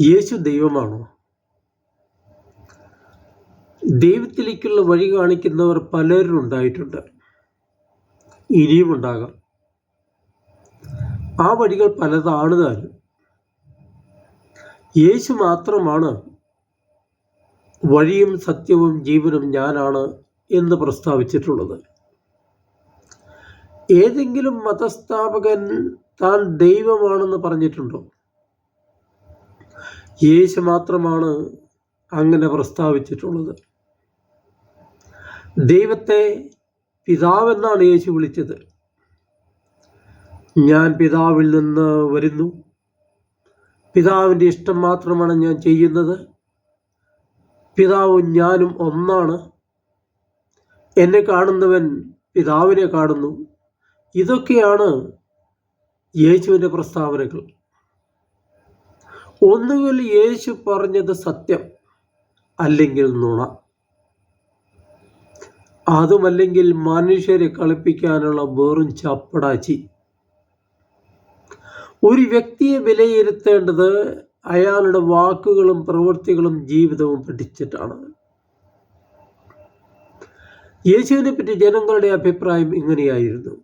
യേശു ദൈവമാണോ? ദൈവത്തിലേക്കുള്ള വഴി കാണിക്കുന്നവർ പലരും ഉണ്ടായിട്ടുണ്ട്, ഇനിയും ഉണ്ടാകാം. ആ വഴികൾ പലതാണ് താനും. യേശു മാത്രമാണ് വഴിയും സത്യവും ജീവനും ഞാനാണ് എന്ന് പ്രസ്താവിച്ചിട്ടുള്ളത്. ഏതെങ്കിലും മതസ്ഥാപകൻ താൻ ദൈവമാണെന്ന് പറഞ്ഞിട്ടുണ്ടോ? യേശു മാത്രമാണ് അങ്ങനെ പ്രസ്താവിച്ചിട്ടുള്ളത്. ദൈവത്തെ പിതാവെന്നാണ് യേശു വിളിച്ചത്. ഞാൻ പിതാവിൽ നിന്ന് വരുന്നു, പിതാവിൻ്റെ ഇഷ്ടം മാത്രമാണ് ഞാൻ ചെയ്യുന്നത്, പിതാവും ഞാനും ഒന്നാണ്, എന്നെ കാണുന്നവൻ പിതാവിനെ കാണുന്നു. ഇതൊക്കെയാണ് യേശുവിൻ്റെ പ്രസ്താവനകൾ. ഒന്നുകിൽ യേശു പറഞ്ഞത് സത്യം, അല്ലെങ്കിൽ നുണ. അതുമല്ലെങ്കിൽ മനുഷ്യരെ കളിപ്പിക്കാനുള്ള വെറും ചപ്പടാച്ചി. ഒരു വ്യക്തിയെ വിലയിരുത്തേണ്ടത് അയാളുടെ വാക്കുകളും പ്രവൃത്തികളും ജീവിതവും പഠിച്ചിട്ടാണ്. യേശുവിനെ പറ്റി ജനങ്ങളുടെ അഭിപ്രായം ഇങ്ങനെയായിരുന്നു: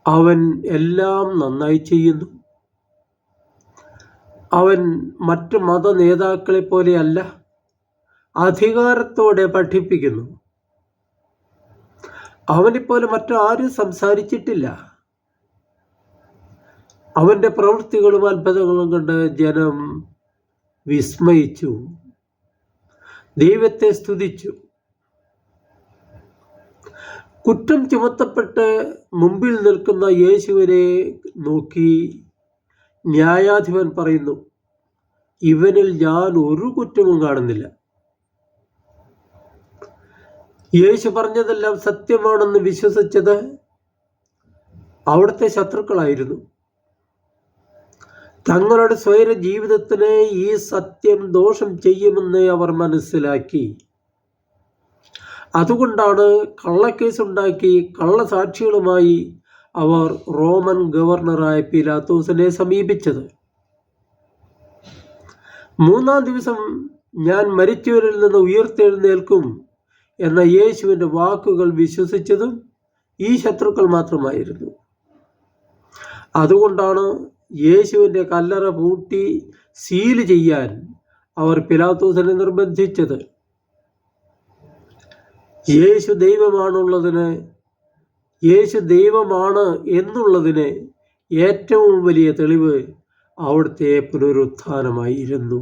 അവൻ എല്ലാം നന്നായി ചെയ്യുന്നു, അവൻ മറ്റ് മത നേതാക്കളെ പോലെയല്ല, അധികാരത്തോടെ പഠിപ്പിക്കുന്നു, അവനെപ്പോലെ മറ്റാരും സംസാരിച്ചിട്ടില്ല, അവൻ്റെ പ്രവൃത്തികളും അത്ഭുതങ്ങളും കണ്ട് ജനം വിസ്മയിച്ചു, ദൈവത്തെ സ്തുതിച്ചു. കുറ്റം ചുമത്തപ്പെട്ട് മുമ്പിൽ നിൽക്കുന്ന യേശുവിനെ നോക്കി ന്യായാധിപൻ പറയുന്നു, ഇവനിൽ ഞാൻ ഒരു കുറ്റവും കാണുന്നില്ല. യേശു പറഞ്ഞതെല്ലാം സത്യമാണെന്ന് വിശ്വസിച്ചത് അവിടുത്തെ ശത്രുക്കളായിരുന്നു. തങ്ങളുടെ സ്വൈര ജീവിതത്തിന് ഈ സത്യം ദോഷം ചെയ്യുമെന്ന് അവർ മനസ്സിലാക്കി. അതുകൊണ്ടാണ് കള്ളക്കേസുണ്ടാക്കി കള്ളസാക്ഷികളുമായി അവർ റോമൻ ഗവർണറായ പീലാത്തോസിനെ സമീപിച്ചത്. 3-ാം ദിവസം ഞാൻ മരിച്ചവരിൽ നിന്ന് ഉയർത്തെഴുന്നേൽക്കും എന്ന യേശുവിൻ്റെ വാക്കുകൾ വിശ്വസിച്ചതും ഈ ശത്രുക്കൾ മാത്രമായിരുന്നു. അതുകൊണ്ടാണ് യേശുവിൻ്റെ കല്ലറ പൂട്ടി സീല് ചെയ്യാൻ അവർ പീലാത്തോസിനെ നിർബന്ധിച്ചത്. യേശു ദൈവമാണ് എന്നുള്ളതിന് ഏറ്റവും വലിയ തെളിവ് അവിടുത്തെ പുനരുത്ഥാനമായിരുന്നു.